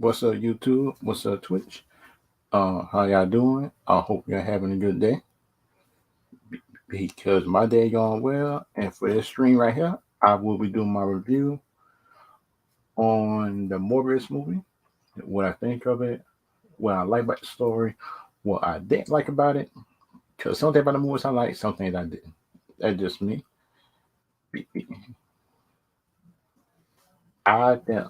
What's up, YouTube? What's up, Twitch? How y'all doing? I hope you're having a good day because my day going well. And for this stream right here, I will be doing my review on the Morbius movie, what I think of it, what I like about the story, what I didn't like about it. Because some things about the movies I like, some things I didn't. That's just me. I think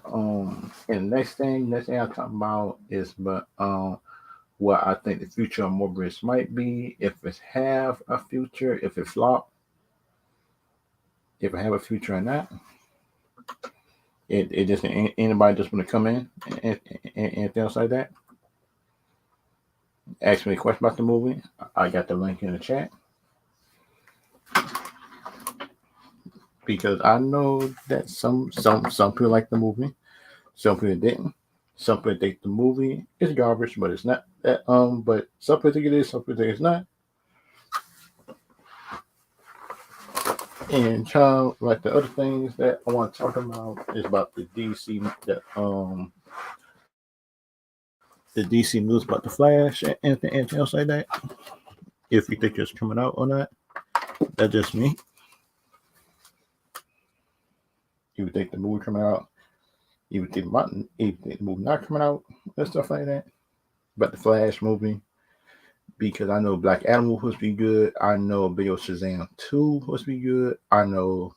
and next thing I'll talk about is what I think the future of Morbius might be, if it have a future, if it flop, if it have a future or not. It just anybody just want to come in and anything else like that. Ask me a question about the movie. I got the link in the chat because I know that some people like the movie, some people didn't. Some people think the movie is garbage, but it's not. But some people think it is, some people think it's not. And child, like the other things that I want to talk about is about the DC news about the Flash and anything else like that. If you think it's coming out or not, that's just me. You would think the movie coming out, you would think the movie not coming out and stuff like that. But the Flash movie, because I know Black Adam was supposed to be good. I know Bill Shazam 2 was supposed to be good. I know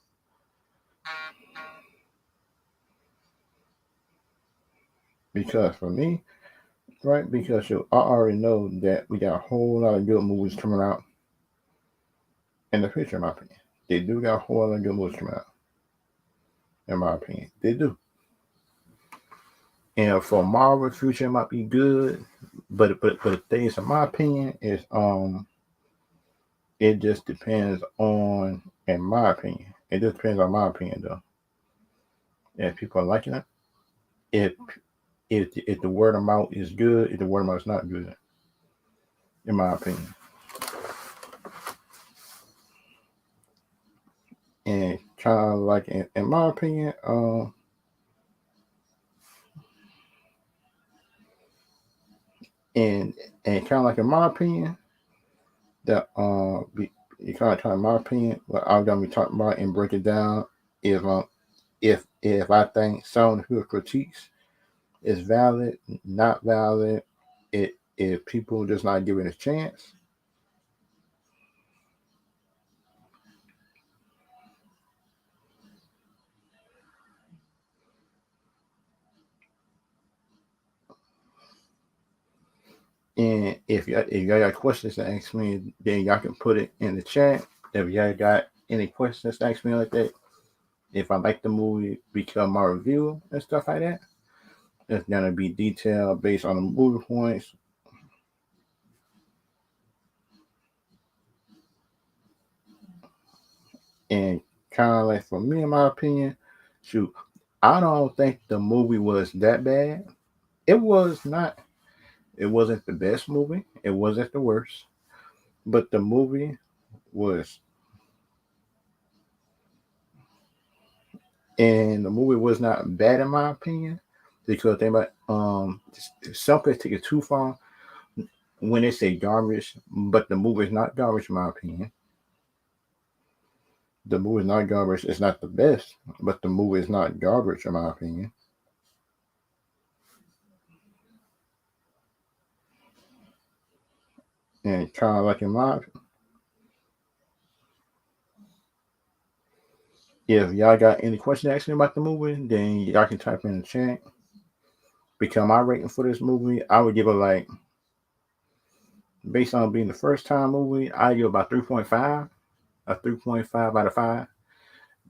because for me, right? Because I already know that we got a whole lot of good movies coming out in the future, in my opinion. They do got a whole lot of good movies coming out, in my opinion. They do. And for Marvel, future might be good, but the thing is, in my opinion, is it just depends on, in my opinion, it just depends on my opinion though. If people are liking it, if if the word of mouth is good, if the word of mouth is not good, in my opinion. And kind of like in my opinion, and kind of like in my opinion, that kind of my opinion, what I'm gonna be talking about and break it down is if I think some of the critiques is valid, not valid, if people just not giving it a chance. And if y'all got questions to ask me, then y'all can put it in the chat. If y'all got any questions to ask me like that, if I like the movie, become my review and stuff like that, it's gonna be detailed based on the movie points. And kind of like for me, in my opinion, shoot, I don't think the movie was that bad. It was not. It wasn't the best movie. It wasn't the worst. But the movie was, and the movie was not bad in my opinion, because they might some people take it too far when they say garbage. But the movie is not garbage in my opinion. The movie is not garbage. It's not the best, but the movie is not garbage in my opinion. And kind of like in my, if y'all got any questions asking about the movie, then y'all can type in the chat. Because my rating for this movie, I would give it like, based on being the first time movie, I give about 3.5, a 3.5 out of 5.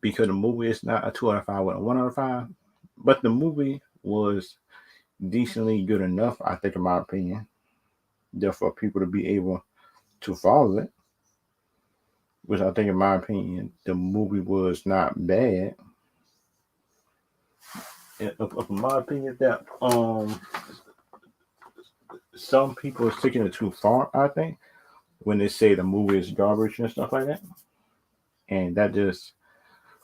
Because the movie is not a 2 out of 5 with a 1 out of 5. But the movie was decently good enough, I think, in my opinion, just for people to be able to follow it. Which I think, in my opinion, the movie was not bad. In my opinion, that some people are taking it too far, I think, when they say the movie is garbage and stuff like that. And that just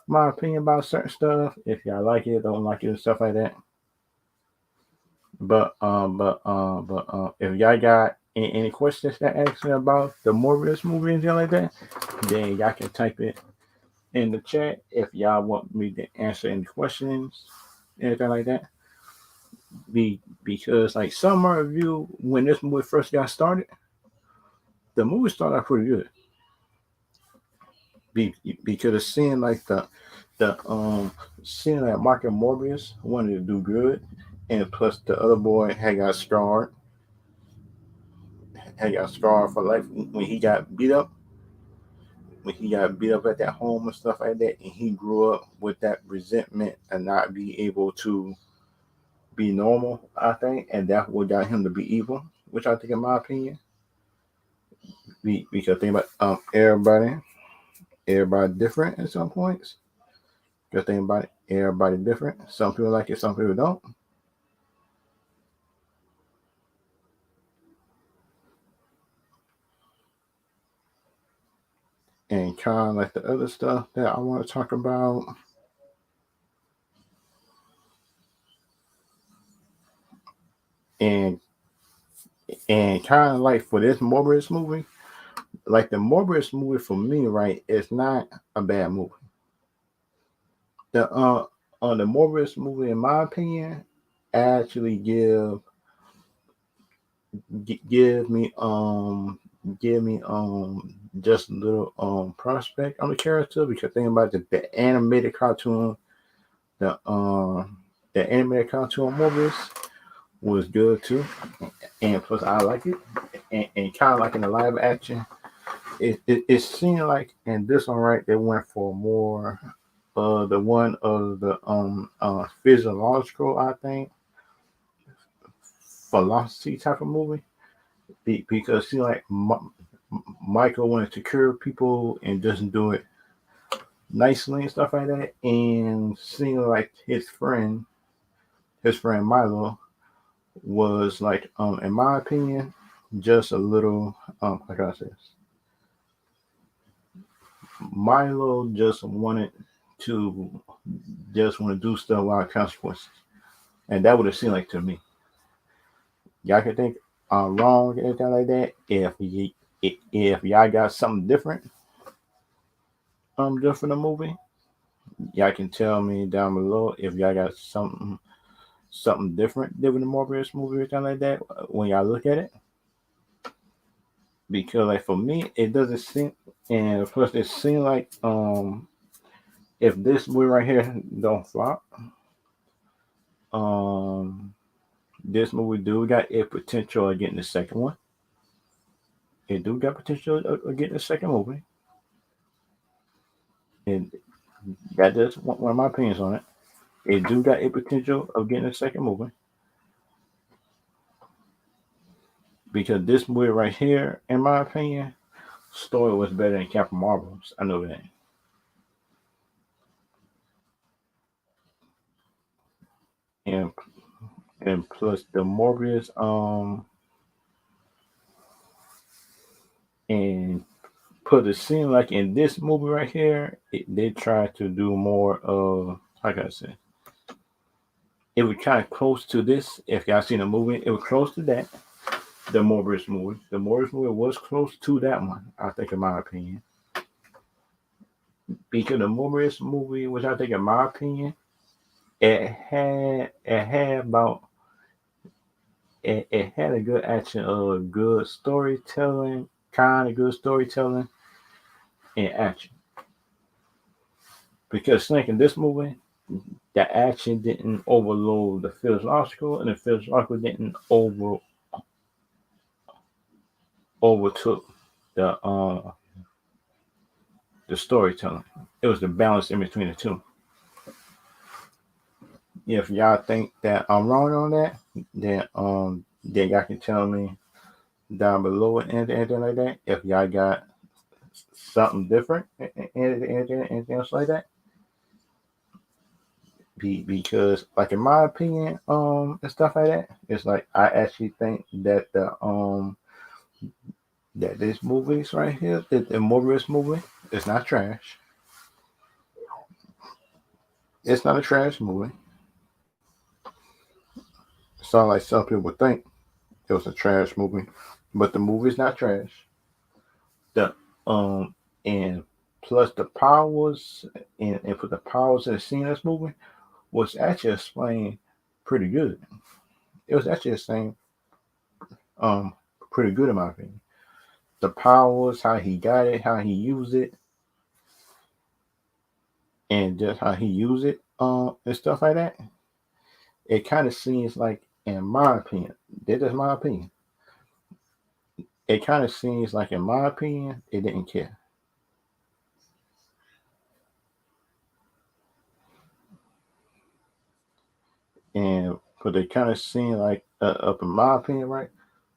my opinion about certain stuff. If y'all like it, don't like it, and stuff like that. If y'all got any questions to ask me about the Morbius movie and anything like that, then y'all can type it in the chat if y'all want me to answer any questions, anything like that. Because like some review when this movie first got started, the movie started out pretty good. Because it seemed like the seeing that Mark and Morbius wanted to do good, and plus the other boy had got scarred for life when he got beat up. When he got beat up at that home and stuff like that, and he grew up with that resentment and not be able to be normal, I think, and that's what got him to be evil, which I think, in my opinion, because think about everybody different at some points. Just think about it, everybody different. Some people like it, some people don't. And kind of like the other stuff that I want to talk about. And kind of like for this Morbius movie, like the Morbius movie for me, right, it's not a bad movie. The on the Morbius movie, in my opinion, actually give me just a little prospect on the character, because think about the animated cartoon, the the animated cartoon Morbius was good too, and plus I like it, and kind of like in the live action, it seemed like in this one, right, they went for more the one of the physiological, I think, philosophy type of movie, because see like Michael wanted to cure people and doesn't do it nicely and stuff like that, and seeing like his friend Milo was like in my opinion just a little like I said, Milo to just want to do stuff without consequences, and that would have seemed like to me. Y'all can think I'm wrong and anything like that. If y'all got something different, just for the movie, y'all can tell me down below if y'all got something different than the Morbius movie or anything like that when y'all look at it. Because like for me, it doesn't seem, and plus it seems like if this movie right here don't flop, um this movie do got a potential of getting the second one. It do got potential of getting the second movie. And that just one of my opinions on it. It do got a potential of getting a second movie. Because this movie right here, in my opinion, story was better than Captain Marvel's. I know that. And plus the Morbius and put a scene like in this movie right here, they tried to do more of, like I said, it was kind of close to this. If y'all seen the movie, it was close to that. The Morbius movie. The Morbius movie was close to that one, I think, in my opinion. Because the Morbius movie, which I think, in my opinion, it had about it had a good action, good storytelling, kind of good storytelling and action. Because think in this movie, the action didn't overload the physiological, and the physiological didn't overtook the storytelling. It was the balance in between the two. If y'all think that I'm wrong on that, then y'all can tell me down below and anything like that. If y'all got something different, anything else like that. Because like in my opinion, and stuff like that, it's like I actually think that that this movie's right here, the Morbius movie, is not trash. It's not a trash movie. sound like some people would think it was a trash movie, but the movie is not trash. The and plus the powers and for the powers that are seen in this movie was actually explained pretty good. It was actually explained um pretty good in my opinion. The powers, how he got it, how he used it, and just how he used it, and stuff like that. It kind of seems like, in my opinion, this is my opinion. It kind of seems like, in my opinion, it didn't care. And but it kind of seemed like, up in my opinion, right?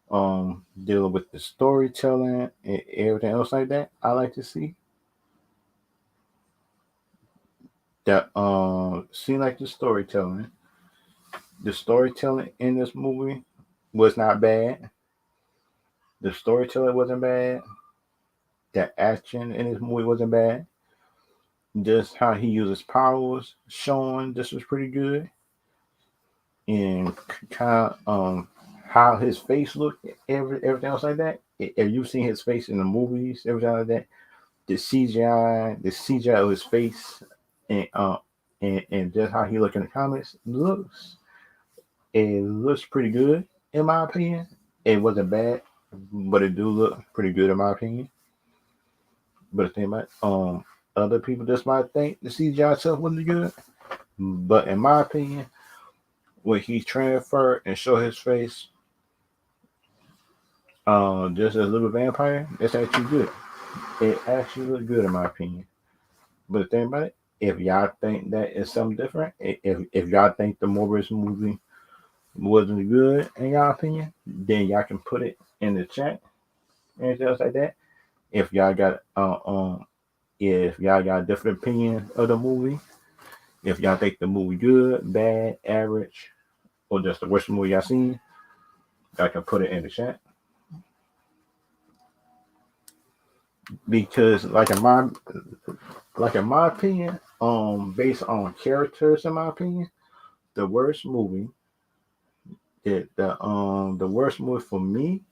Dealing with the storytelling and everything else like that, I like to see that. Seem like the storytelling in this movie was not bad. The storytelling wasn't bad. The action in this movie wasn't bad. Just how he uses powers, showing this was pretty good, and kind of how his face looked, everything else like that. If you've seen his face in the movies, everything like that, the CGI of his face, and and just how he looked in the comics it looks pretty good in my opinion. It wasn't bad, but it do look pretty good in my opinion. But the thing about other people just might think the CGI stuff wasn't good, but in my opinion, when he transferred and showed his face, just as a little vampire, it's actually good. It actually looked good in my opinion. But the thing about it, if y'all think that is something different, if y'all think the Morbius movie wasn't good in y'all opinion, then y'all can put it in the chat and stuff like that. If y'all got if y'all got a different opinion of the movie, if y'all think the movie good, bad, average, or just the worst movie y'all seen, y'all can put it in the chat. Because like in my opinion, based on characters in my opinion, the worst movie the worst movie for me,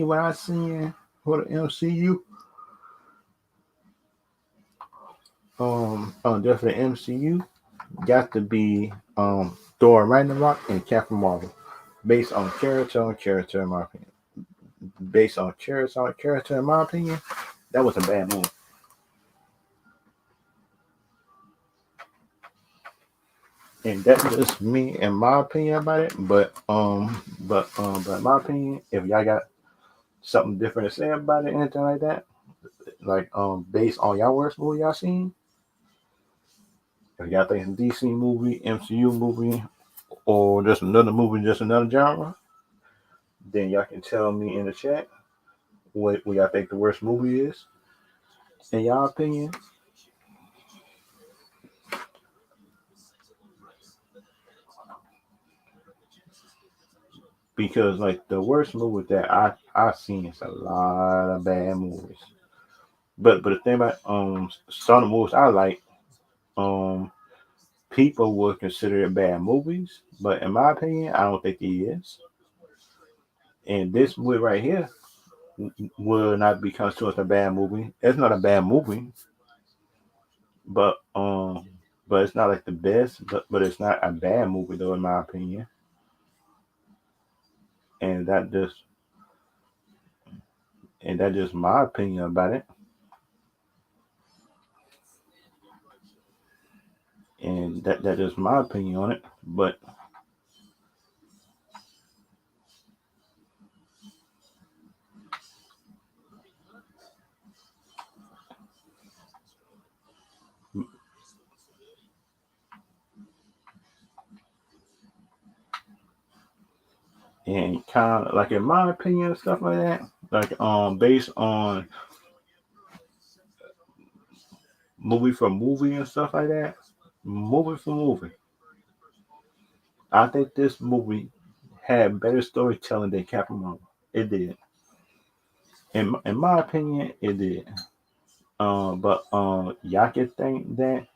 when I seen for the MCU, just for the MCU, got to be Thor Ragnarok and Captain Marvel. Based on character in my opinion. Based on character in my opinion, that was a bad movie. And that's just me in my opinion about it. But in my opinion, if y'all got something different to say about it, anything like that, like based on y'all worst movie y'all seen, if y'all think it's a DC movie, MCU movie, or just another movie, just another genre, then y'all can tell me in the chat what y'all think the worst movie is in y'all opinion. Because like the worst movie that I seen is a lot of bad movies. But the thing about some of the movies I like, um people would consider it bad movies, but in my opinion, I don't think it is. And this movie right here will not be considered a bad movie. It's not a bad movie, but it's not like the best, but it's not a bad movie though, in my opinion. And that just my opinion about it. And that is my opinion on it. But and kind of like in my opinion and stuff like that, like based on movie for movie and stuff like that, movie for movie, I think this movie had better storytelling than Captain Marvel. It did. In my opinion, it did. But y'all can think that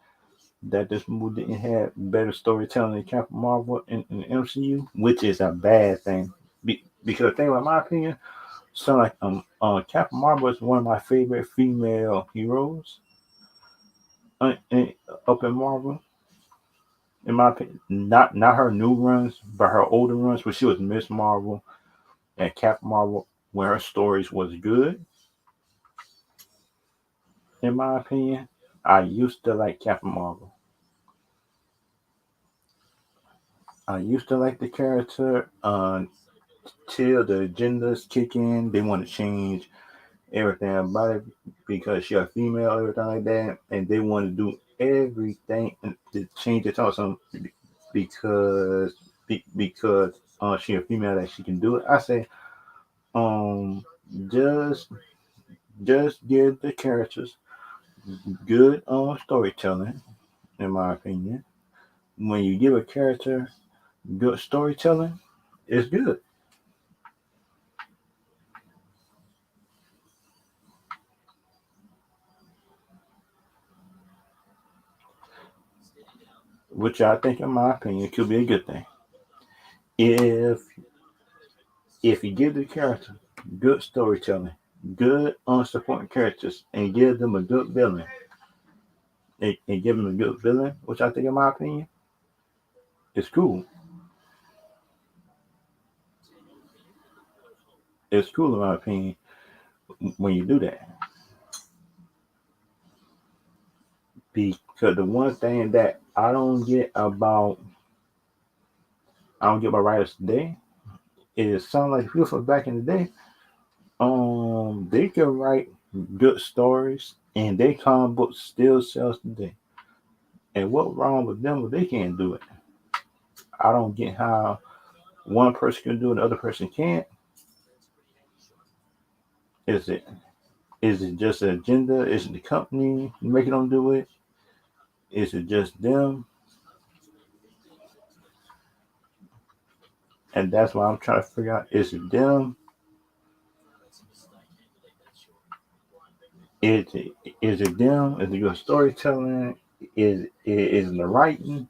that this movie didn't have better storytelling than Captain Marvel in the MCU, which is a bad thing. Because the thing, in my opinion, so like Captain Marvel is one of my favorite female heroes up in Marvel. In my opinion, not her new runs, but her older runs, where she was Miss Marvel and Captain Marvel, where her stories was good. In my opinion, I used to like Captain Marvel. I used to like the character till the agendas kick in. They want to change everything about it because she a female, everything like that, and they want to do everything to change it to something because because she a female that she can do it. I say um just just give the characters good storytelling, in my opinion. When you give a character good storytelling, it's good. Which I think, in my opinion, could be a good thing. If if you give the character good storytelling, good unsupporting characters, and give them a good villain, and give them a good villain, which I think, in my opinion, is cool. It's cool, in my opinion, when you do that. Because the one thing that I don't get about writers today is some like people from back in the day. They can write good stories, and their comic books still sells today. And what wrong with them if they can't do it? I don't get how one person can do it and the other person can't. Is it just an agenda? Is it the company making them do it? Is it just them? And that's why I'm trying to figure out: is it them? Is it them? Is it your storytelling? Is it the writing?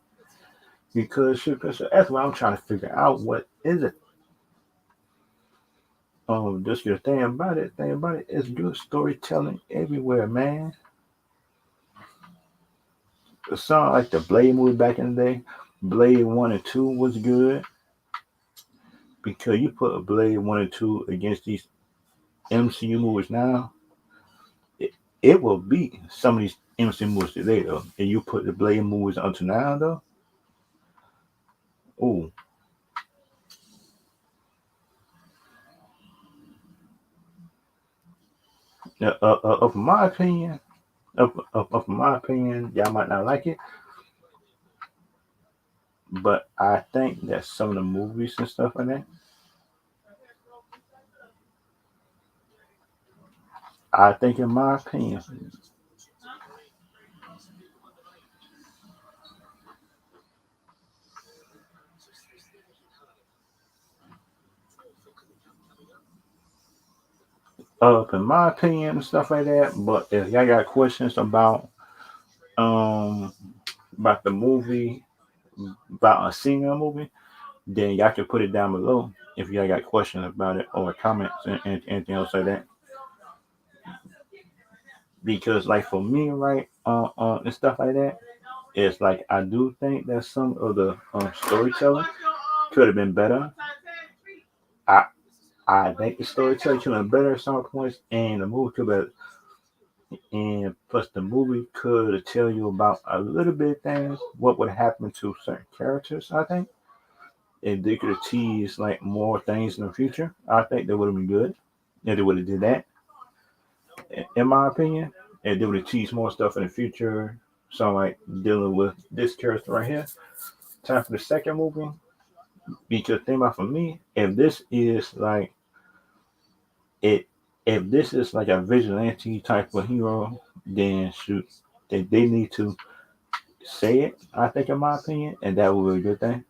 Because that's what I'm trying to figure out. What is it? Just your thing about it. Thing about it is good storytelling everywhere, man. A song like the Blade movie back in the day, Blade 1 and 2 was good because you put a Blade 1 and 2 against these MCU movies now, it, it will beat some of these MCU movies today, though. And you put the Blade movies onto now, though, oh, of my opinion, of my opinion, y'all might not like it, but I think that some of the movies and stuff like that, I think, in my opinion, in my opinion and stuff like that. But if y'all got questions um about the movie, about a single movie, then y'all can put it down below if y'all got questions about it or comments and anything else like that. Because like for me, right, and stuff like that, it's like I do think that some of the storytelling could have been better. I I think the storytelling could have been better at some points, and the movie could have, and plus the movie could tell you about a little bit of things, what would happen to certain characters. I think if they could have teased like more things in the future, I think that would have been good. If they would have did that, in my opinion, and they would have teased more stuff in the future. So like dealing with this character right here. Time for the second movie. Because think about, for me, if this is like it, if this is like a vigilante type of hero, then shoot, they need to say it. I think, in my opinion, and that would be a good thing.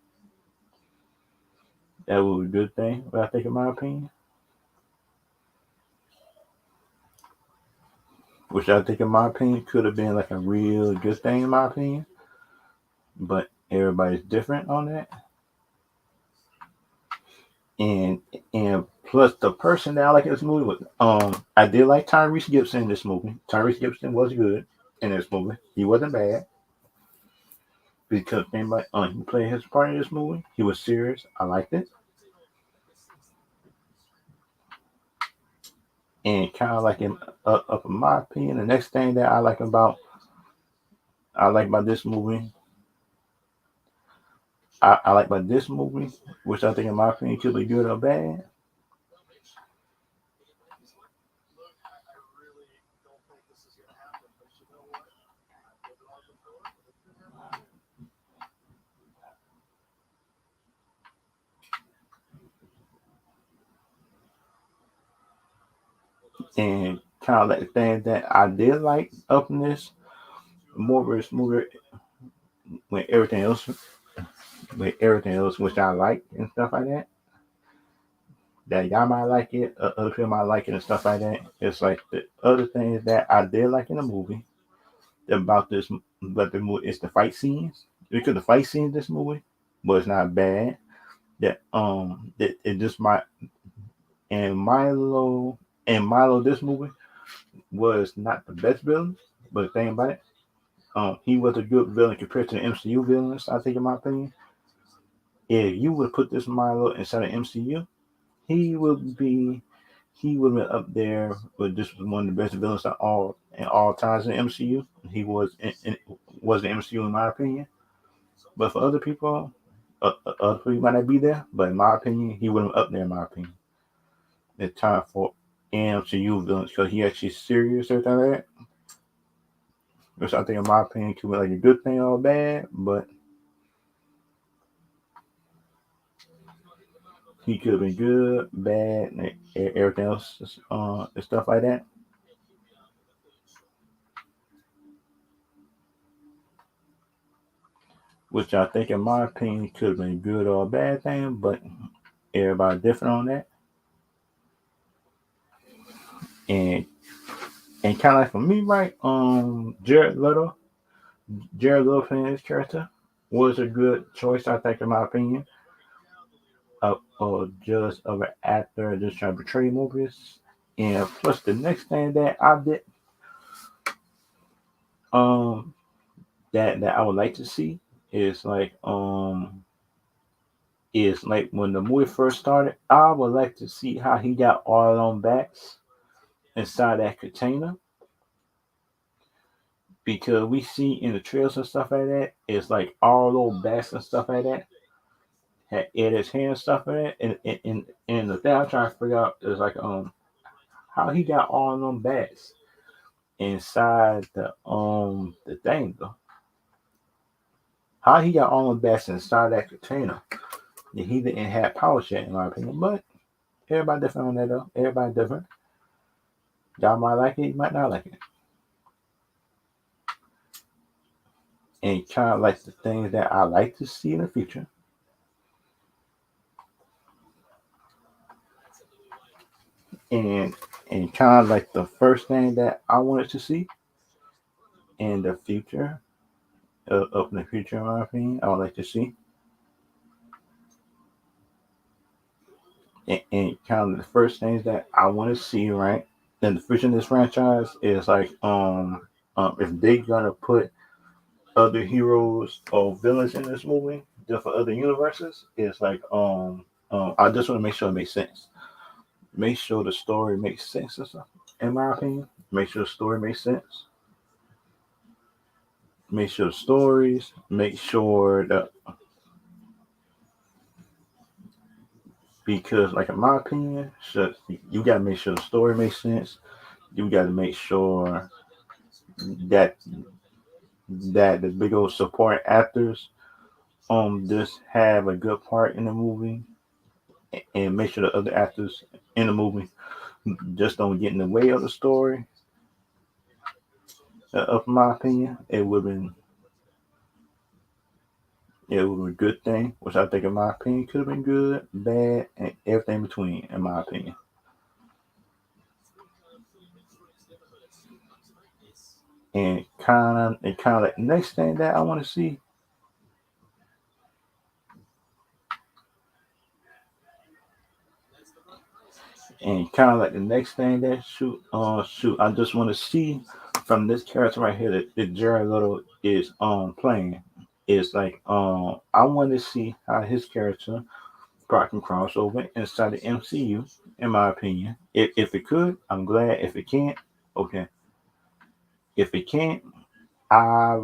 That would be a good thing. But I think, in my opinion, which I think, in my opinion, could have been like a real good thing, in my opinion. but everybody's different on that. And and plus the person that I like in this movie was I did like Tyrese Gibson in this movie. Tyrese Gibson was good in this movie. He wasn't bad because anybody he played his part in this movie. He was serious. I liked it. And kind of like in up in my opinion, the next thing that I like about this movie, I like about this movie, which I think in my opinion could be good or bad. And kind of like the thing that I did like up in this Morbius movie when everything else which I like and stuff like that. That y'all might like it, other people might like it and stuff like that. It's like the other things that I did like in the movie about this, but the movie is the fight scenes because the fight scenes in this movie was not bad. That that it just might and Milo this movie was not the best villain, but the thing about it, he was a good villain compared to the MCU villains. I think, in my opinion, if you would put this Milo inside of MCU, he would be he would have been up there. But this was one of the best villains of all times in the MCU. He was the MCU in my opinion. But for other people, other people might not be there. But in my opinion, he wouldn't up there. In my opinion, it's time for MCU villains because he actually serious or everything like that. Which I think, in my opinion, could be like a good thing or bad. But he could have been good, bad, and everything else, and stuff like that. Which I think, in my opinion, could have been good or a bad thing, but everybody different on that. And kind of like for me, right? Jared Leto playing his character was a good choice, I think, in my opinion, of just of an actor just trying to portray Morbius. And plus, the next thing that I did, um, that I would like to see is like when the movie first started, I would like to see how he got all on backs inside that container because we see in the trails and stuff like that, it's like all those bats and stuff like that had in his hand and stuff like that. And the thing I'm trying to figure out is like how he got all of them bats inside the thing though. How he got all them bats inside that container. And he didn't have power yet in my opinion. But everybody different on that though. Everybody different. Y'all might like it, you might not like it. And kind of like the things that I like to see in the future. And kind of like the first thing that I wanted to see in the future, up in the future, in my opinion, I would like to see. And kind of the first things that I want to see, right? In the future of this franchise is like, if they gonna put other heroes or villains in this movie, just for other universes, it's like, I just want to make sure it makes sense. Make sure the story makes sense and stuff. In my opinion, make sure the story makes sense. Make sure the stories. Make sure that because, like in my opinion, you gotta make sure the story makes sense. You gotta make sure that the big old support actors just have a good part in the movie, and make sure the other actors in the movie just don't get in the way of the story. Of my opinion, it would be a good thing, which I think, in my opinion, could have been good, bad, and everything in between. In my opinion, and kind of like next thing that I want to see And kind of like the next thing that I just want to see from this character right here that Jared Leto is playing is like I want to see how his character part can cross over inside the MCU. In my opinion, if it could, I'm glad. If it can't, okay. If it can't, I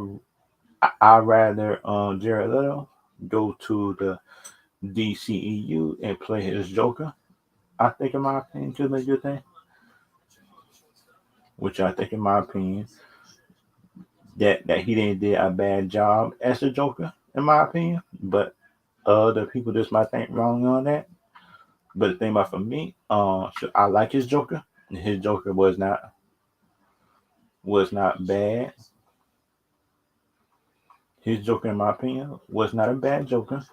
I rather Jared Leto go to the DCEU and play his Joker. I think, in my opinion, could be a good thing. Which I think, in my opinion, that he didn't did a bad job as a Joker, in my opinion. But other people just might think wrong on that. But the thing about for me, so I like his Joker. His Joker was not bad. His Joker, in my opinion, was not a bad Joker.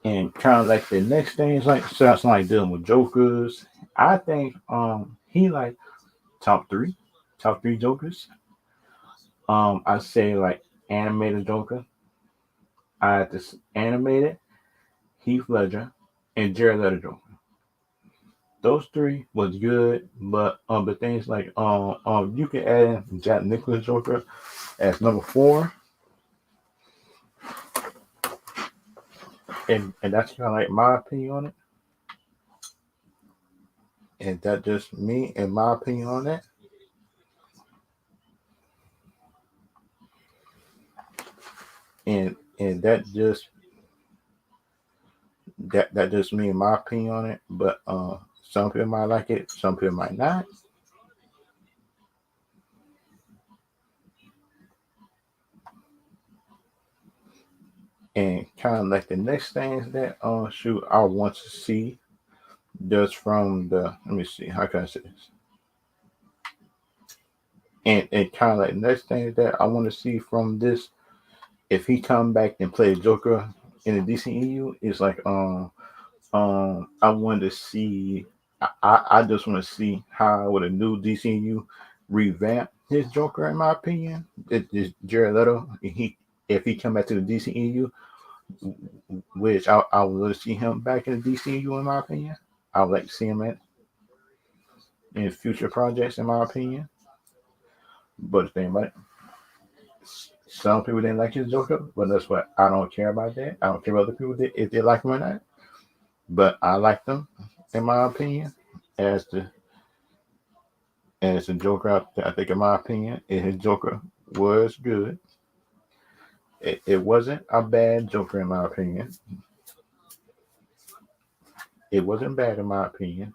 And kind of like the next thing is like sounds like dealing with Jokers. I think he like top three, top three Jokers. I say like animated Joker. I had this animated Heath Ledger and Jared Leto Joker. Those three was good, but things like you can add in Jack Nicholson Joker as number four, and that's kind of like my opinion on it. And that just me and my opinion on that. And that just me and my opinion on it. But some people might like it, some people might not. And kind of like the next things that shoot I want to see just from the let me see how can I say this. And kind of like the next thing that I want to see from this if he come back and play Joker in the DCEU is like I want to see I just want to see how with a new DCU revamp his Joker. In my opinion, it's Jared Leto. If he come back to the DCEU, which I would love to see him back in the DCU. In my opinion, I would like to see him in future projects. In my opinion, but the thing about it, some people didn't like his Joker, but that's what I don't care about that. I don't care what other people did if they like him or not. But I like them, in my opinion, as the Joker. I think, in my opinion, his Joker was good. It wasn't a bad Joker, in my opinion. It wasn't bad, in my opinion.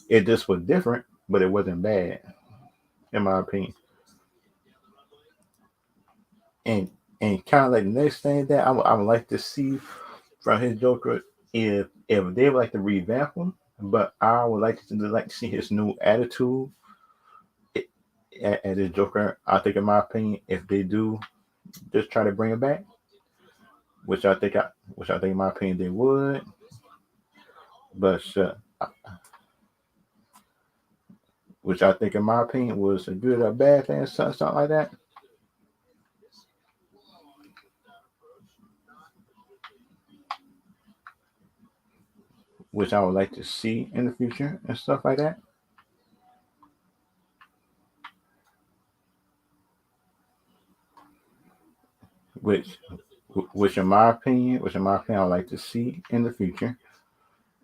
It just was different, but it wasn't bad, in my opinion. And kind of like the next thing that I would like to see from his Joker if they would like to revamp him, but I would like to see his new attitude at his Joker. I think, in my opinion, if they do just try to bring it back, which I think, in my opinion, they would. But which I think, in my opinion, was a good or bad thing, something like that. Which I would like to see in the future and stuff like that. Which, which in my opinion, I would like to see in the future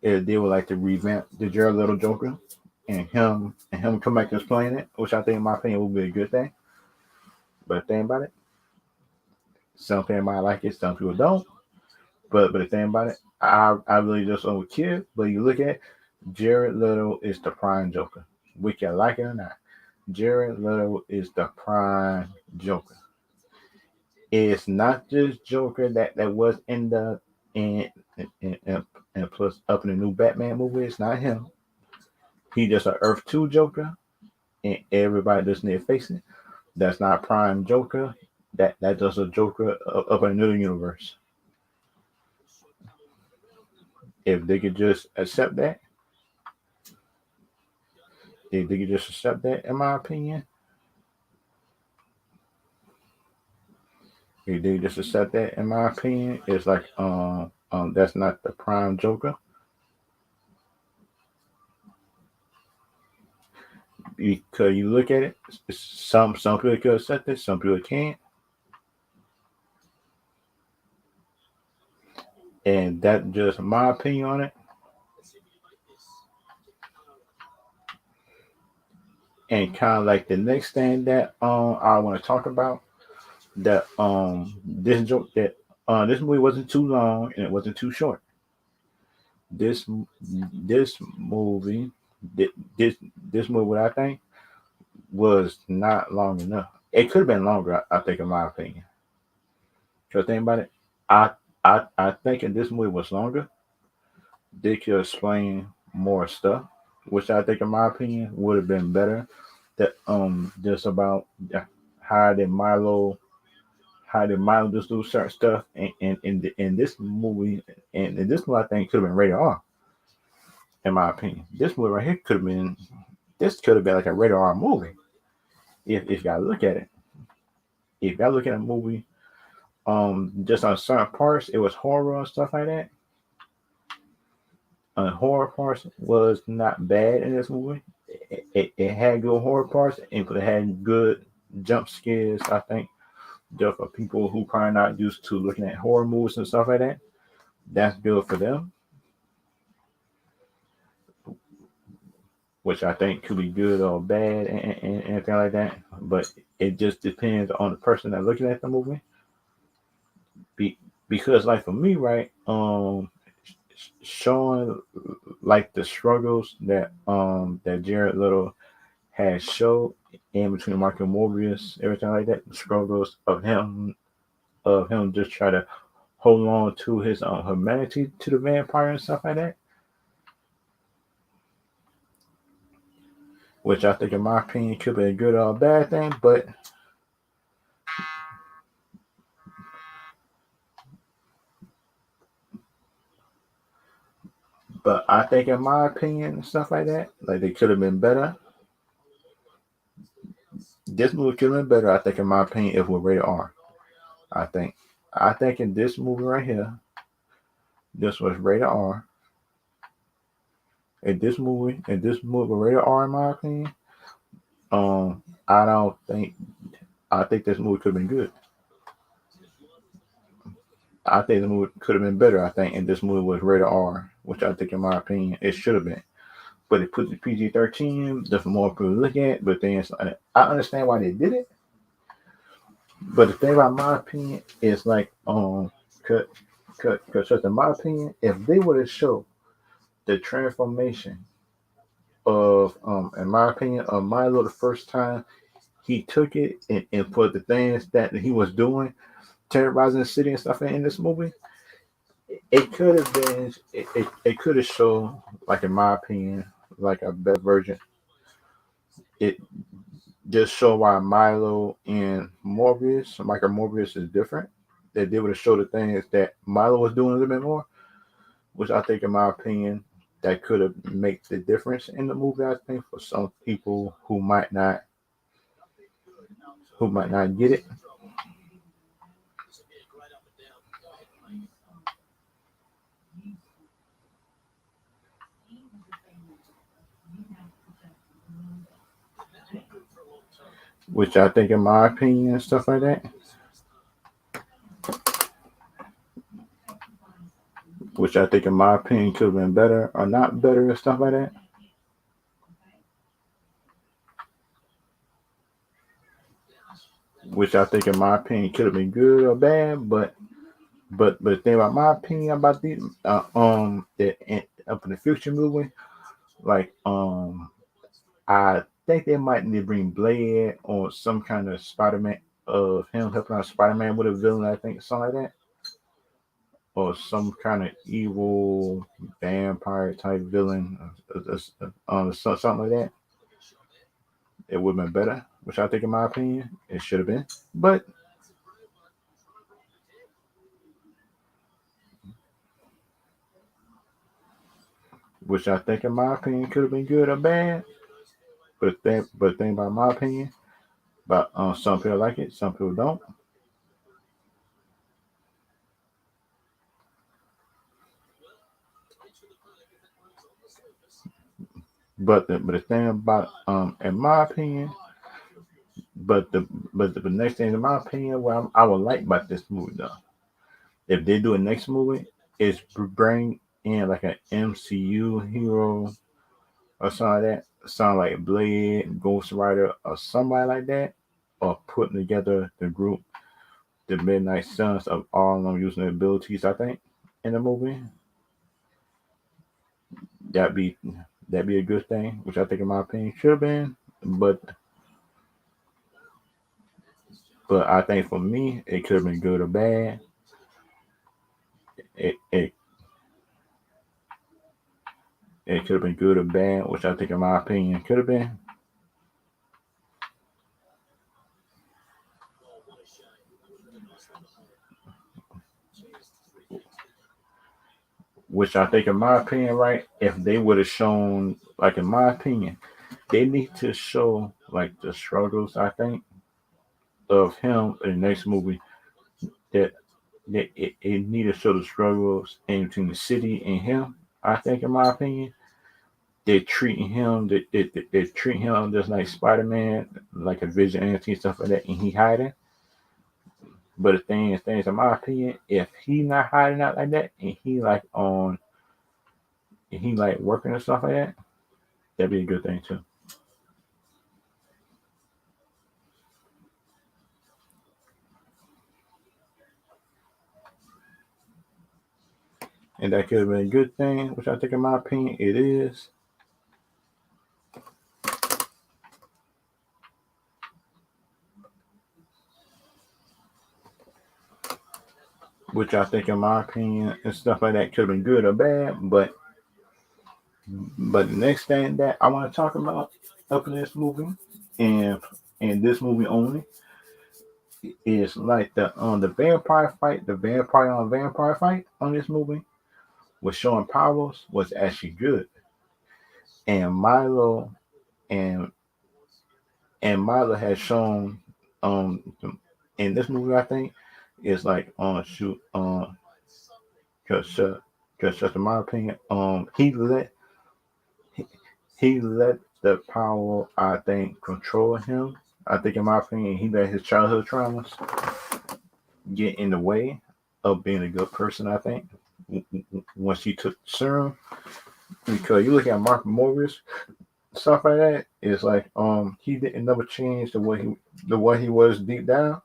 if they would like to revamp the Jared Little Joker and him come back and explain it, which I think, in my opinion, would be a good thing. But the thing about it, some people might like it, some people don't. But the thing about it, I really just don't care. But you look at Jared Leto is the prime Joker. We can like it or not. Jared Leto is the prime Joker. It's not just Joker that was in the and and plus up in the new Batman movie. It's not him. He just a Earth 2 Joker, and everybody just need to face it. That's not prime Joker. That's just a Joker up in another universe. If they could just accept that, if they could just accept that, in my opinion, if they just accept that, in my opinion, it's like That's not the prime Joker. Because you look at it, some people can accept it, some people can't, and that's just my opinion on it. And kind of like the next thing that I want to talk about, that this movie wasn't too long and it wasn't too short. This this movie this this movie, what I think, was not long enough. It could have been longer, I think, in my opinion. Because think about it, I I think if this movie was longer, they could explain more stuff, which I think, in my opinion, would have been better. That just about how did Milo how did Milo just do certain stuff, in this movie, and in this movie I think could have been rated R, in my opinion. This movie right here could have been like a rated R movie, if you gotta look at it. If you gotta look at a movie, just on certain parts it was horror and stuff like that. Horror parts was not bad in this movie. It had good horror parts, and it had good jump scares. I think just for people who probably not used to looking at horror movies and stuff like that, that's good for them. Which I think could be good or bad, and anything like that. But it just depends on the person that's looking at the movie. Be, because like for me, right, showing like the struggles that Jared Little has showed in between Michael Morbius, everything like that, the struggles of him just try to hold on to his humanity to the vampire and stuff like that. Which I think, in my opinion, could be a good or a bad thing, but I think, in my opinion, and stuff like that, like they could have been better. This movie could have been better, I think, in my opinion, if we're rated R. I think, I think in this movie right here, this was rated R. In this movie rated R, in my opinion, I don't think, I think this movie could have been good. I think the movie could have been better. I think, and this movie was rated R, which I think, in my opinion, it should have been. But it puts it PG-13, just for more people to look at. But then I understand why they did it. But the thing about my opinion is like, because in my opinion, if they would have showed the transformation of, in my opinion, of Milo the first time he took it, and for the things that he was doing, terrorizing the city and stuff in this movie, it could have been, it could have shown, like, in my opinion, like a better version. It just show why Milo and Michael Morbius is different. That they would have showed the things that Milo was doing a little bit more, which I think, in my opinion, that could have made the difference in the movie. I think for some people who might not get it, which I think, in my opinion, and stuff like that, which I think, in my opinion, could have been better or not better and stuff like that. Which I think, in my opinion, could have been good or bad. But the thing about my opinion about these, up in the future movie, like, I think they might need to bring Blade or some kind of Spider-Man, of him helping out Spider-Man with a villain. I think something like that, or some kind of evil vampire type villain, something like that. It would have been better, which I think, in my opinion, it should have been. But which I think, in my opinion, could have been good or bad. But the thing about my opinion, but some people like it, some people don't. but the thing about in my opinion, but the next thing in my opinion, what I would like about this movie though, if they do a next movie, is bring in like an MCU hero or something like that, something like Blade, Ghost Rider, or somebody like that, or putting together the group, the Midnight Suns of all of them using their abilities. I think in the movie that'd be that'd be a good thing, which I think in my opinion should have been, but but I think for me it could have been good or bad. It it could have been good or bad, which I think in my opinion could have been. Which I think, in my opinion, right, if they would have shown, like, in my opinion, they need to show, like, the struggles, I think, of him in the next movie. That, it need to show the struggles in between the city and him, I think, in my opinion. They're treating him just like Spider Man, like a vigilante and stuff like that, and he hiding. But the thing is, in my opinion, if he not hiding out like that, and he like working and stuff like that, that'd be a good thing too. And that could have been a good thing, which I think, in my opinion, it is. Which I think, in my opinion, and stuff like that could have been good or bad. But the next thing that I want to talk about up in this movie, and and this movie only, is like the vampire fight, the vampire fight on this movie with showing powers was actually good. And and Milo has shown um in this movie, I think, is like on shoot because because in my opinion, he, he let the power, I think, control him. I think, in my opinion, he let his childhood traumas get in the way of being a good person. I think once he took the serum, because you look at Mark Morbius, stuff like that, it's like he didn't never change the way he was deep down.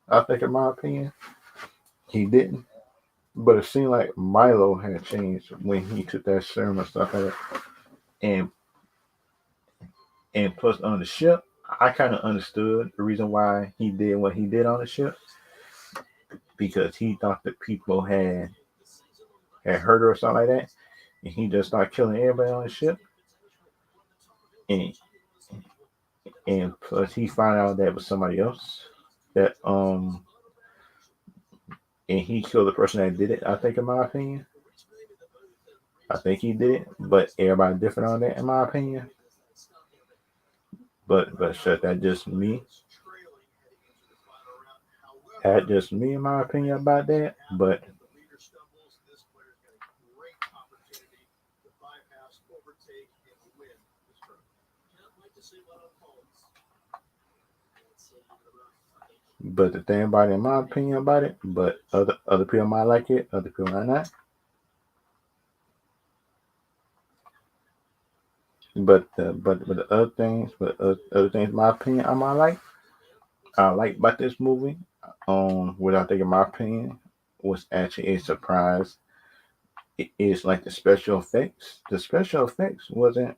I think, in my opinion, he didn't. But it seemed like Milo had changed when he took that serum and stuff like that. And and plus on the ship, I kind of understood the reason why he did what he did on the ship, because he thought that people had hurt her or something like that, and he just started killing everybody on the ship. And and plus he found out that it was somebody else that and he killed the person that did it. I think, in my opinion, I think he did it, but everybody different on that, in my opinion. But shit, that just me, in my opinion, about that. But the thing about it, in my opinion, about it, but other people might like it, other people might not. But the other things, in my opinion, I like about this movie, what I think, in my opinion, was actually a surprise. It is like the special effects. The special effects wasn't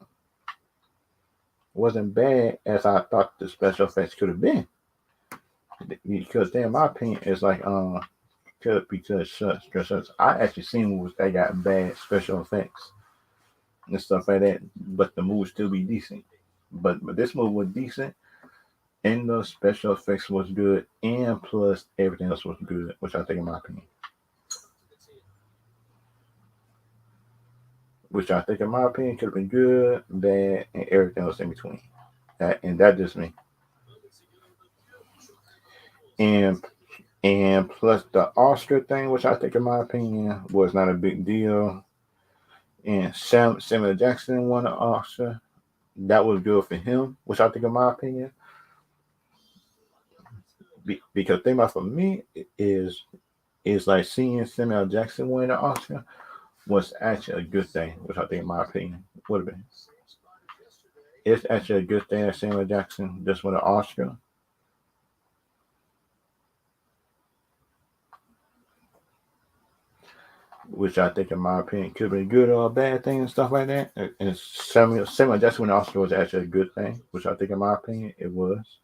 bad as I thought the special effects could have been. Because then, in my opinion, it's like because I actually seen movies that got bad special effects and stuff like that, but the movie still be decent. But this movie was decent, and the special effects was good, and plus everything else was good, which I think, in my opinion, could have been good, bad, and everything else in between. That just me. And plus the Oscar thing, which I think, in my opinion, was not a big deal. And Samuel Jackson won an Oscar. That was good for him, which I think, in my opinion, because thing about for me is like seeing Samuel Jackson win an Oscar was actually a good thing, which I think, in my opinion, would have been. It's actually a good thing that Samuel Jackson just won an Oscar, which I think, in my opinion, could be a good or a bad thing and stuff like that. And Samuel Jackson winning an Oscar was actually a good thing, which I think, in my opinion, it was.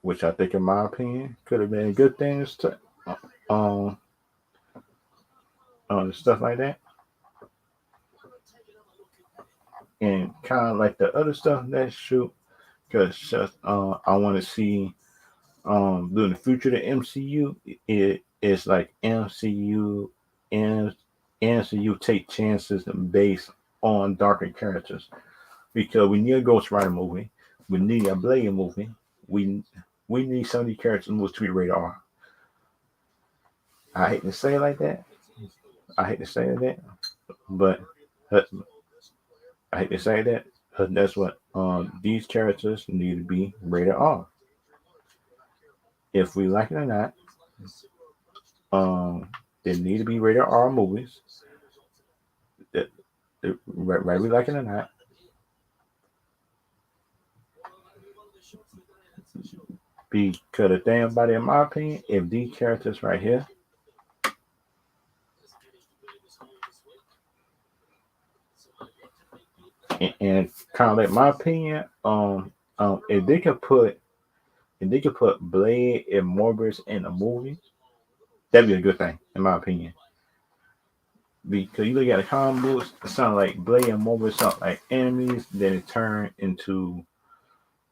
Which I think, in my opinion, could have been good things to um stuff like that. And kind of like the other stuff that's true, because I want to see during the future of the MCU, it's like and MCU take chances based on darker characters, because we need a Ghost Rider movie, we need a Blade movie, we we need some of these characters to be rated R. I hate to say it like that. I hate to say that, but uh, I hate to say that, but that's what these characters need to be rated R. If we like it or not, um, they need to be rated R movies. That, right, we like it or not, because the thing about it, in my opinion, if these characters right here, and kind of like my opinion, if they could put Blade and Morbius in a movie, that'd be a good thing, in my opinion. Because you look at the comic books, it sounds like Blade and Morbius sound like enemies, then it turn into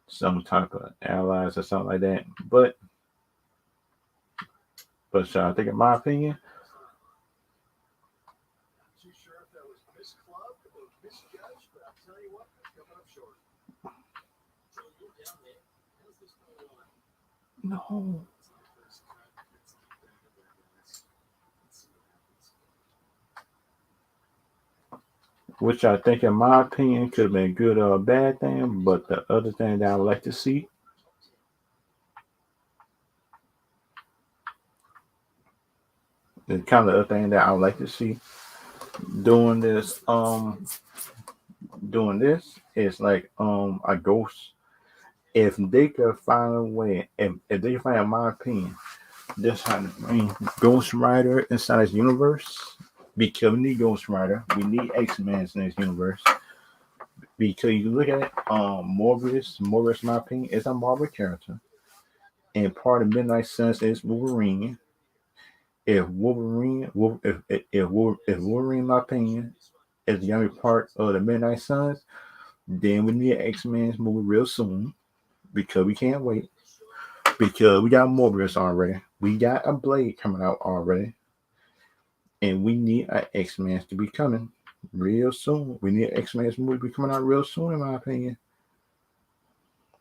some type of allies or something like that. But so I think, in my opinion, no. Which I think, in my opinion, could have been a good or a bad thing. But the other thing that I would like to see, the kind of other thing that I would like to see doing this, is like a ghost. If they could find a way, if they find, in my opinion, just how to bring Ghost Rider inside this universe, because we need Ghost Rider, we need X-Men in this universe. Because you look at it, Morbius, in my opinion, is a Marvel character, and part of Midnight Suns is Wolverine. If Wolverine, if Wolverine, in my opinion, is the younger part of the Midnight Suns, then we need an X-Men movie real soon, because we can't wait. Because we got Morbius already, we got a Blade coming out already, and we need an X-Men to be coming real soon. We need an X-Men movie to be coming out real soon, in my opinion.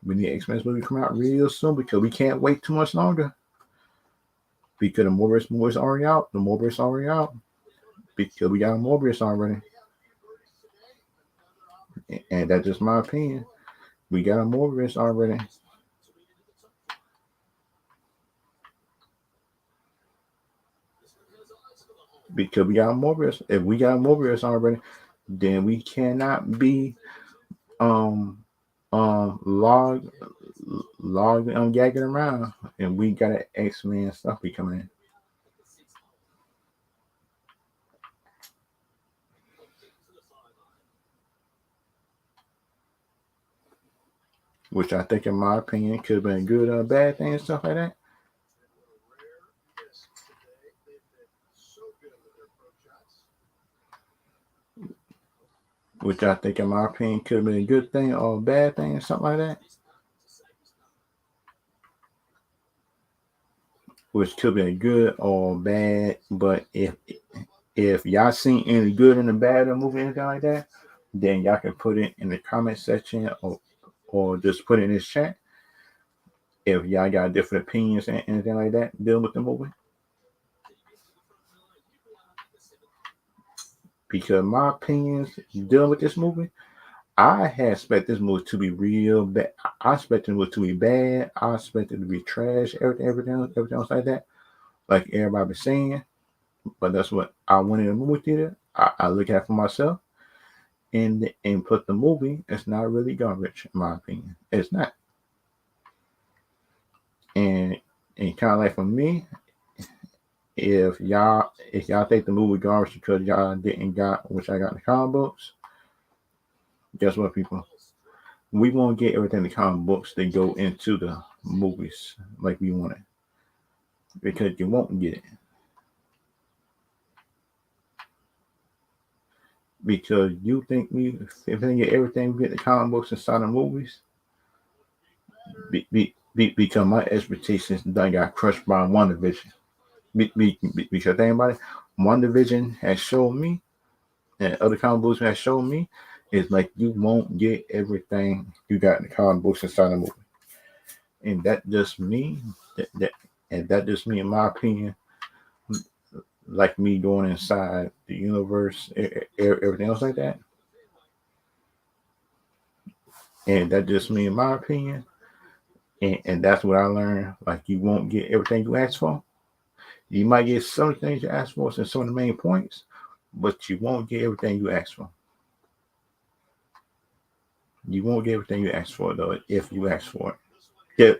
We need X-Men movie to come out real soon, because we can't wait too much longer. Because the Morbius movie is already out. The Morbius already out. Because we got a Morbius already. And that's just my opinion. We got a Morbius already. Because we got a Morbius. If we got a Morbius already, then we cannot be um log gagging around. And we got an X-Men stuff be coming in. Which I think, in my opinion, could have been a good or a bad thing and stuff like that. Which I think, in my opinion, could have been a good thing or a bad thing or something like that. Which could be a good or bad. But if y'all seen any good and the bad in the movie, anything like that, then y'all can put it in the comment section, or just put it in this chat. if y'all got different opinions and anything like that dealing with the movie. Because my opinions dealing with this movie, I had expect this movie to be real bad. I expected it to be bad. I expected it to be trash. Everything else like that. Like everybody was saying. But that's what I went in the movie theater. I look at it for myself, and put the movie. It's not really garbage, in my opinion. It's not. And kind of like for me, if y'all think the movie garbage because y'all didn't got which I got in the comic books, guess what, people? We won't get everything in the comic books that go into the movies like we want it because you won't get it because you think we if we get everything we get in the comic books inside the movies because my expectations done got crushed by WandaVision. Because think about it, WandaVision has shown me and other comic books have shown me is like you won't get everything you got in the comic books inside the movie. And that just me that just me in my opinion, like me going inside the universe, everything else like that. And that just me in my opinion. And that's what I learned. Like you won't get everything you ask for. You might get some of the things you ask for and some of the main points, but you won't get everything you ask for. You won't get everything you ask for though if you ask for it. Yeah,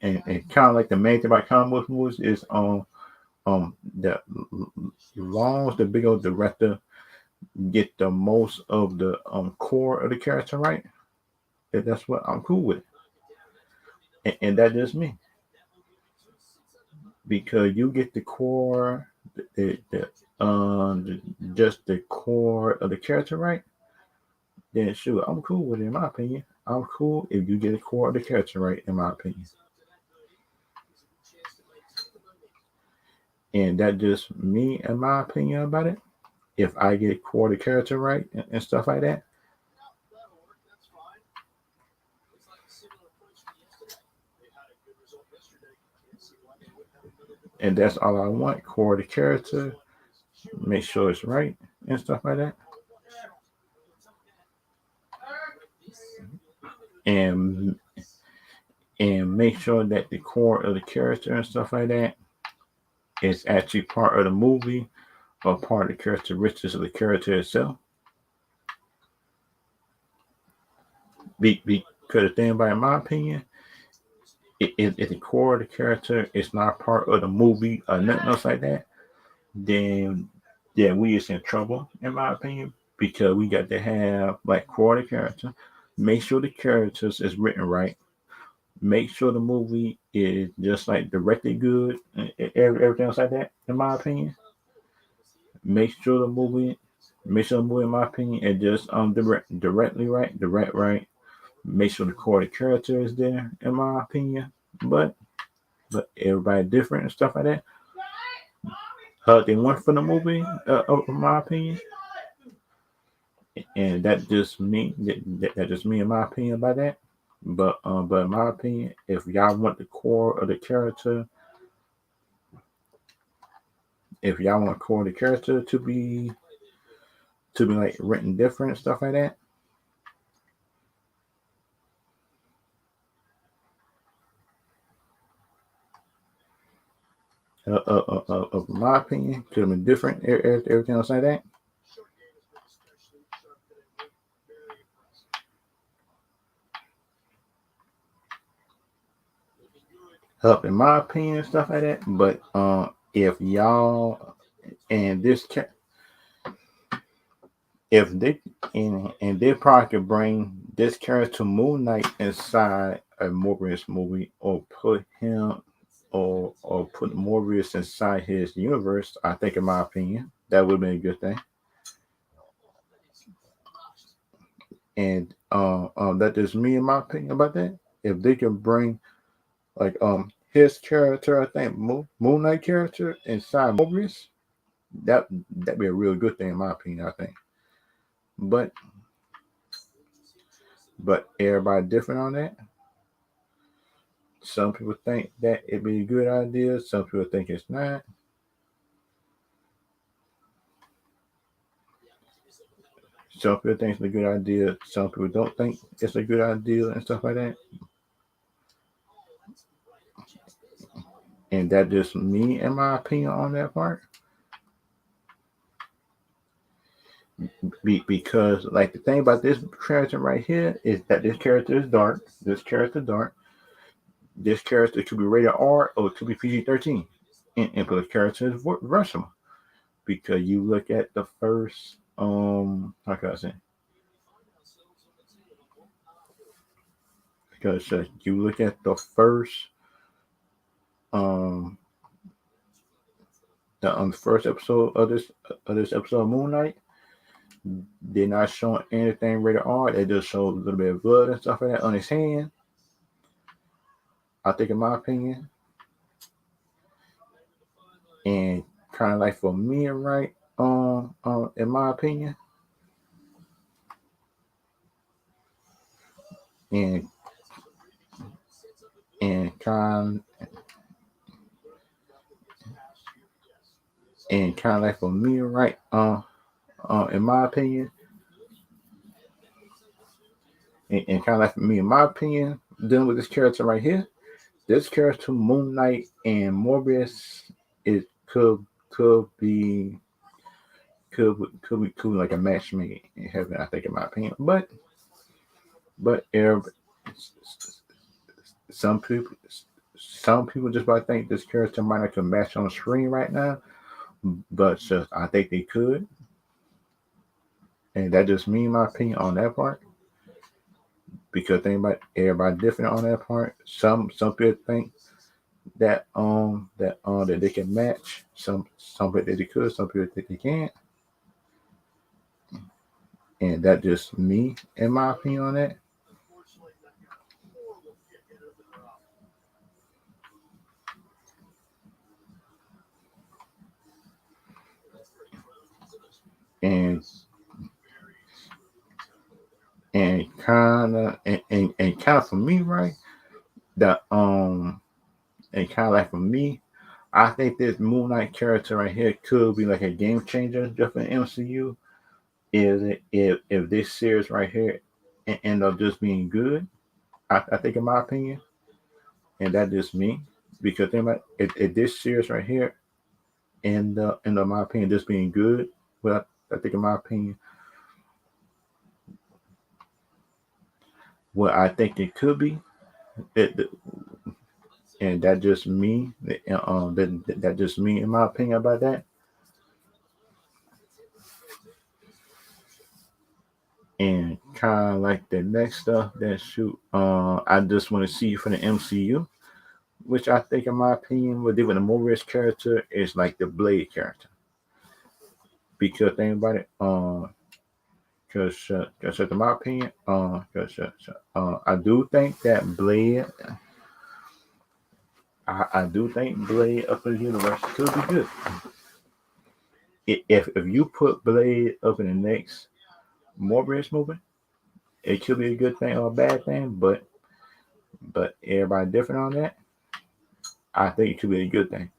and kind of like the main thing about comic book movies is the long as the big old director get the most of the core of the character right. That's what I'm cool with, and that is me because you get the core, just the core of the character right. Then sure, I'm cool with it. In my opinion, I'm cool if you get the core of the character right. In my opinion, and that just me and my opinion about it. If I get core of the character right and stuff like that. And that's all I want. Core the character, make sure it's right and stuff like that. And make sure that the core of the character and stuff like that is actually part of the movie or part of the characteristics of the character itself. Because the thing about it, in my opinion, if the core of the character is not part of the movie or nothing else like that, then we is in trouble, in my opinion, because we got to have like core of the character. Make sure the characters is written right. Make sure the movie is just like directed good, everything else like that. In my opinion, make sure the movie, in my opinion, is just directly right, direct right. Make sure the core of the character is there, in my opinion. But everybody different and stuff like that. They want for the movie, in my opinion, and that just me. That just me, in my opinion, about that. But in my opinion, if y'all want the core of the character, if y'all want core of the character to be like written different and stuff like that, of my opinion, could have been different. Everything else like that. Up in my opinion, stuff like that. But if y'all and this if they and they probably could bring this character Moon Knight inside a Morbius movie or put him or put Morbius inside his universe, I think in my opinion, that would have been a good thing. And that is me in my opinion about that. If they can bring like his character, I think Moon Knight character inside Morbius, that'd be a real good thing in my opinion, I think. But everybody different on that. Some people think that it'd be a good idea. Some people think it's not. Some people think it's a good idea. Some people don't think it's a good idea and stuff like that. And that just me and my opinion on that part. Because like the thing about this character right here is that this character is dark. This character dark. This character could be rated R or it could be PG-13. And the character is versatile. Because you look at the first how can I say? Because you look at the um first episode of this episode of Moon Knight, they're not showing anything rated R. They just show a little bit of blood and stuff like that on his hand. I think, in my opinion, and kind of like for me, right? In my opinion, and and kind kind of like for me, right? In my opinion, and kind of like for me, in my opinion, dealing with this character right here, this character Moon Knight and Morbius is could be like a match made in heaven. I think, in my opinion, but some people some people just might think this character might not can match on the screen right now, but just I think they could, and that just me my opinion on that part. Because everybody different on that part. Some people think that they can match. Some people think they could. Some people think they can't. And that just me in my opinion on that. And and kind of for me, right? That and kind of like for me, I think this Moon Knight character right here could be like a game changer just for the MCU. Is it if this series right here end up just being good? I think, in my opinion, and that just me, because if this series right here end up my opinion just being good, well, I think, in my opinion, what I think it could be, it, and that just me, that just me in my opinion about that. And kind of like the next stuff that shoot, I just want to see for the MCU, which I think, in my opinion, what they with the Morbius character is like the Blade character. Because think about it, because in my opinion, I do think that Blade, I do think Blade up in the universe could be good. If you put Blade up in the next Morbius movie, it could be a good thing or a bad thing, but everybody different on that. I think it could be a good thing.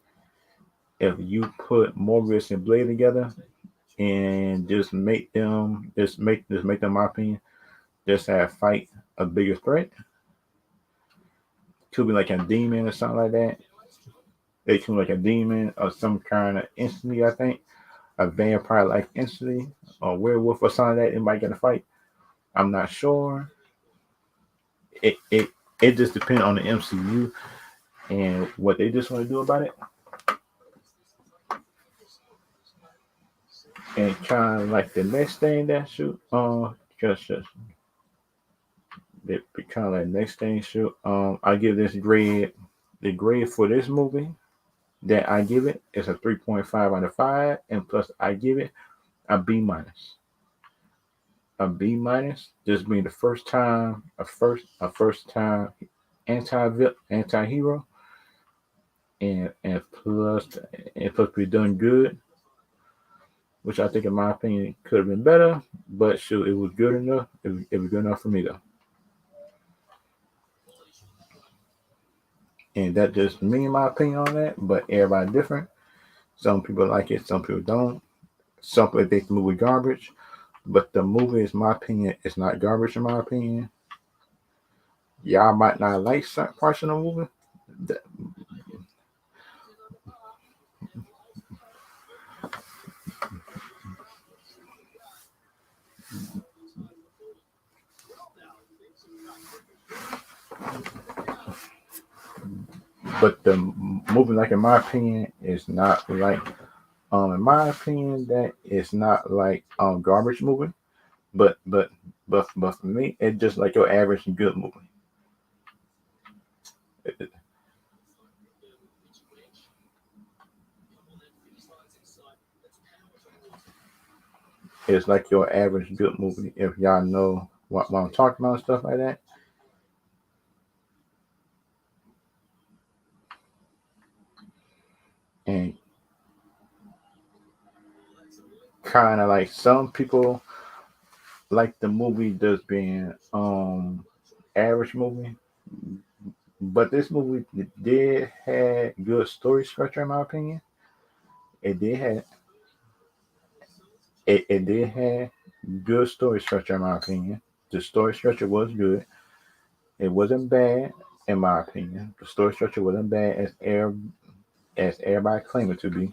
If you put Morbius and Blade together and just make them, in my opinion, just have fight a bigger threat. Could be like a demon or something like that. They could be like a demon or some kind of entity, I think. A vampire like entity or werewolf or something like that. It might get a fight. I'm not sure. It just depends on the MCU and what they just want to do about it. And kind of like the next thing that shoot, just the kind of like next thing shoot, I give this grade. The grade for this movie that I give it is a 3.5 out of 5, and plus I give it a B minus. A B minus, just being the first time, a first time anti hero, and plus we done good, which I think, in my opinion, could have been better, but shoot, it was good enough. It was good enough for me though. And that's just me and my opinion on that. But everybody different. Some people like it, some people don't. Some people think the movie garbage. But the movie, is my opinion, it's not garbage in my opinion. Y'all might not like certain parts of the movie. But the movie, like in my opinion, is not like in my opinion, that is not like garbage movie. But but but for me, it's just like your average good movie. It's like your average good movie. If y'all know what I'm talking about, and stuff like that. And kind of like some people like the movie just being average movie, but this movie did have good story structure in my opinion. It did have it did have good story structure in my opinion. The story structure was good. It wasn't bad in my opinion. The story structure wasn't bad as everybody claimed it to be.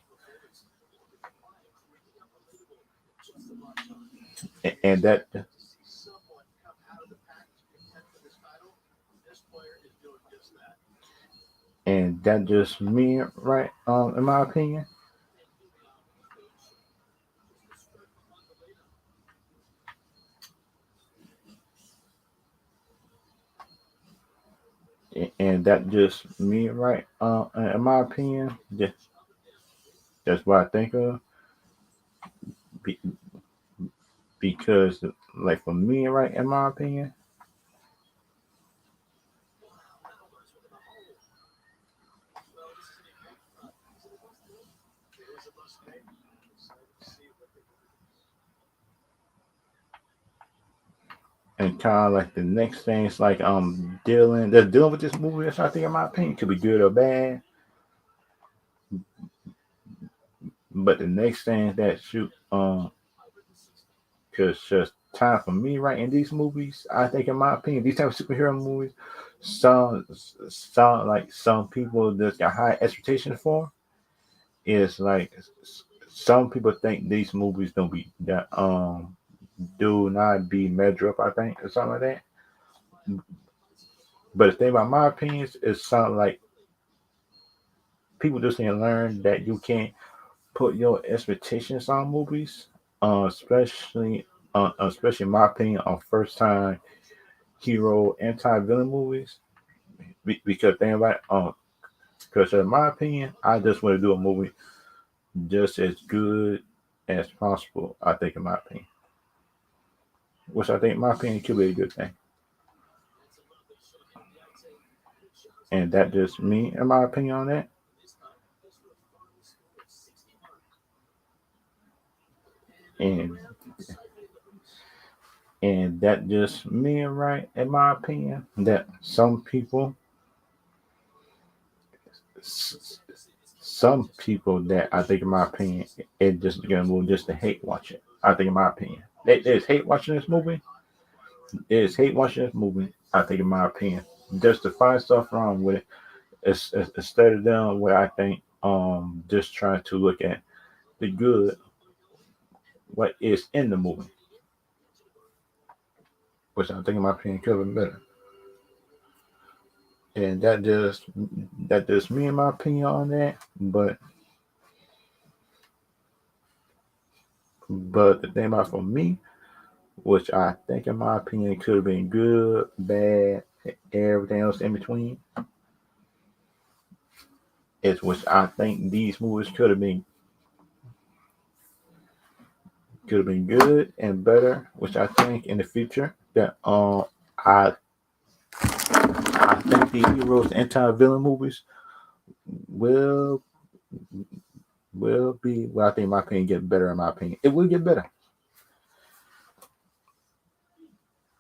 And that just me right in my opinion. And that just me right in my opinion. Just that's what I think of. Be, because like for me right in my opinion. And kind of like the next thing is like dealing with this movie. That's what I think in my opinion could be good or bad. But the next thing is that shoot because just time for me right in these movies. I think in my opinion these type of superhero movies, some like some people that got high expectations for is like some people think these movies don't be that do not be measure up. I think or something like that. But the thing about my opinions is something like people just need to learn that you can't put your expectations on movies, especially in my opinion, on first time hero anti villain movies. Because think about because in my opinion, I just want to do a movie just as good as possible. I think in my opinion, which I think in my opinion could be a good thing, and that just me in my opinion on that. And and that just me right in my opinion that s- some people that I think in my opinion it just gonna move just to hate watch it. I think in my opinion they just hate watching this movie. They just hate watching this movie. I think in my opinion just to find stuff wrong with it. It's instead of them where I think just trying to look at the good what is in the movie, which I think in my opinion could have been better. And that just me in my opinion on that. But the thing about for me, which I think in my opinion could have been good, bad, everything else in between, is which I think these movies could have been good and better, which I think in the future that I think the heroes anti villain movies will be well I think in my opinion get better in my opinion. It will get better.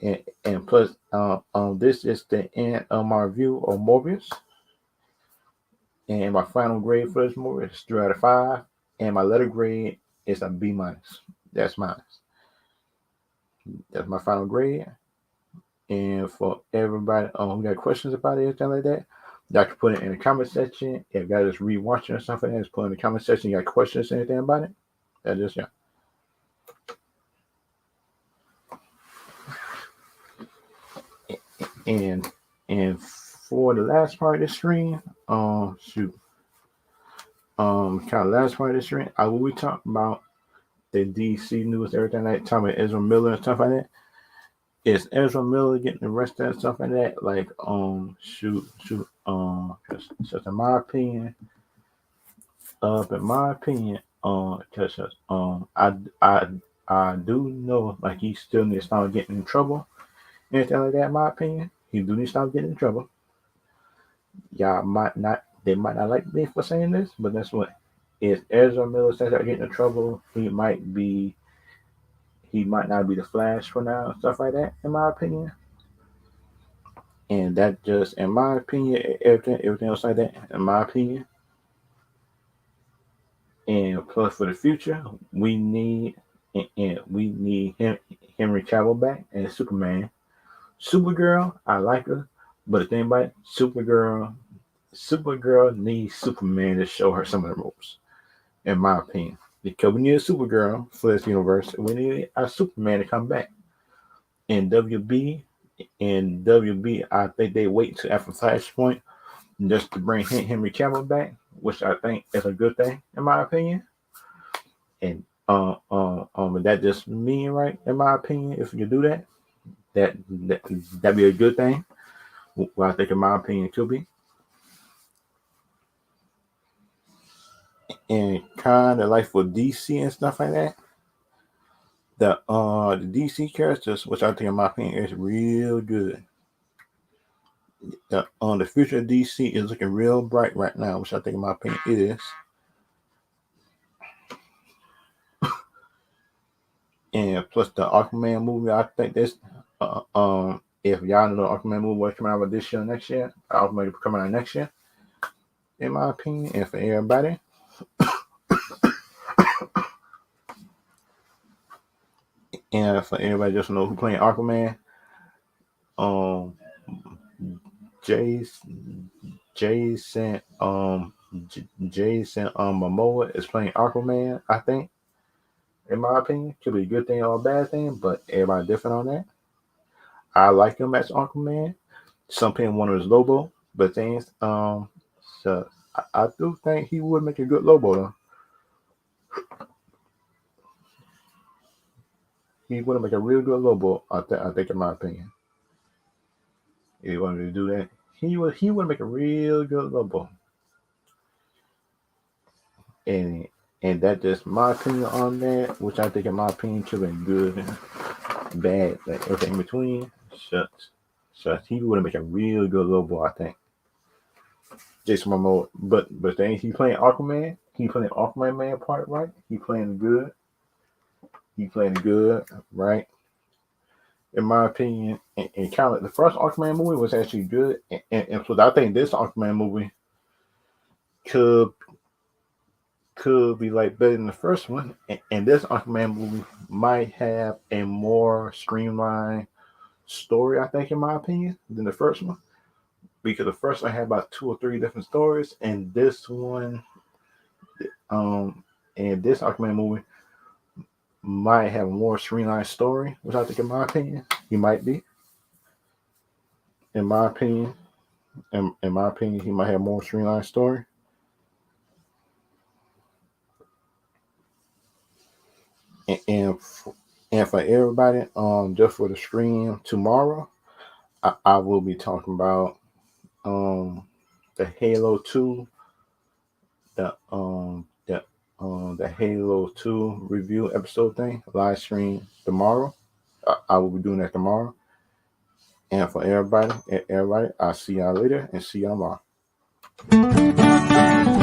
And plus this is the end of my review of Morbius. And my final grade for this movie is 3 out of 5. And my letter grade is a B minus. That's mine. That's my final grade. And for everybody who got questions about it, anything like that, y'all can put it in the comment section. If y'all just rewatching or something, just put it in the comment section. You got questions, anything about it? That's just yeah. And for the last part of the stream, kind of last part of the stream, I will be talking about the DC news, everything like talking about Ezra Miller and stuff like that. Is Ezra Miller getting arrested and stuff like that? Like, just in my opinion, I do know like he still needs to start getting in trouble, anything like that. In my opinion, he do need to start getting in trouble. Y'all they might not like me for saying this, but that's what. If Ezra Miller starts getting in trouble, he might not be the Flash for now, stuff like that, in my opinion. And that just, in my opinion, everything else like that, in my opinion. And plus, for the future, we need Henry Cavill back as Superman. Supergirl, I like her, but the thing about it, Supergirl needs Superman to show her some of the ropes, in my opinion. Because we need a Supergirl for this universe, we need a Superman to come back. In WB, I think they wait till after Flashpoint just to bring Henry Cavill back, which I think is a good thing, in my opinion. And that just me, right? In my opinion, if you do that'd be a good thing. Well, I think, in my opinion, it could be. And kind of like for DC and stuff like that, the DC characters, which I think, in my opinion, is real good. The future of DC is looking real bright right now, which I think, in my opinion, it is. And plus the Aquaman movie, I think this, if y'all know the Aquaman movie was coming out this year or next year, Aquaman coming out next year, in my opinion, and for everybody. And for everybody just know who playing Aquaman, Jason Momoa is playing Aquaman, I think. In my opinion, could be a good thing or a bad thing, but everybody different on that. I like him as Aquaman. Some people want his Lobo, but things, so I do think he would make a good Lobo though. He would make a real good Lobo, I think, in my opinion. If he wanted to do that, he would make a real good Lobo. And that's just my opinion on that, which I think, in my opinion, could be good, bad, like everything in between. So he would make a real good Lobo, I think. Jason Momoa, but then he playing Aquaman. He playing Aquaman man part, right? He playing good. Right? In my opinion, and kind of like the first Aquaman movie was actually good, and so I think this Aquaman movie could be like better than the first one, and this Aquaman movie might have a more streamlined story, I think, in my opinion, than the first one. Because the first one had about 2 or 3 different stories, and this one, and this Aquaman movie might have a more streamlined story, which I think, in my opinion, he might be. In my opinion, he might have a more streamlined story. And for everybody, just for the stream tomorrow, I will be talking about the Halo 2, the Halo 2 review episode thing, live stream tomorrow. I will be doing that tomorrow. And for everybody, I'll see y'all later and see y'all tomorrow.